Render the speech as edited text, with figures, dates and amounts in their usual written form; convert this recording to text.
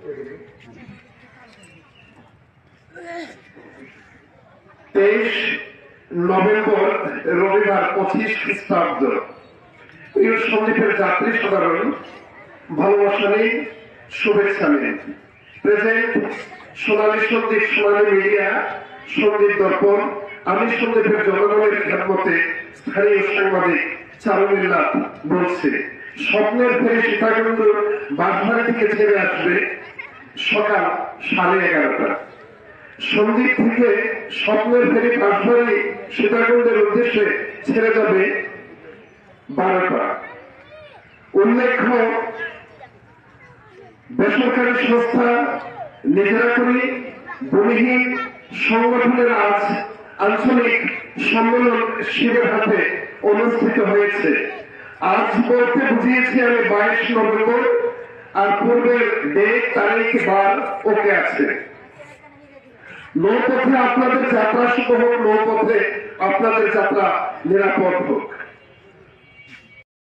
23 November রবিবার 25 খ্রিস্টাব্দ। প্রিয় সন্দীপের যাত্রী সাধারণ, ভালোবাসা নেই, শুভেচ্ছা নেই। প্রেজেন্ট সোনালী সন্দীপ, সোনালী মিডিয়া, সন্দীপ দর্পণ। আমি সন্দীপের জনগণের খেদমতে স্থানীয় সাংবাদিক চারুমিল্লা বলছি। স্বপ্নের ফেরি সীতাকুণ্ড বাসবাড়ি থেকে ছেড়ে আসবে সকাল 11:30। সন্দ্বীপ থেকে স্বপ্নের ফেরি বাসবাড়ি সীতাকুণ্ডের উদ্দেশ্যে ছেড়ে যাবে 12টা। উল্লেখ্য, বেসরকারি সংস্থা নিজেরা করি ভূমিহীন সংগঠনের আজ আঞ্চলিক সম্মেলন শিবের হাতে অনুষ্ঠিত হয়েছে। আজ বলতে বুঝিয়েছি আমি 22 নভেম্বর, আর পূর্বের ডেট, তারিখ, বার ওকে আছে। নৌপথে আপনাদের যাত্রা শুভ হোক, নৌপথে আপনাদের যাত্রা নিরাপদ হোক।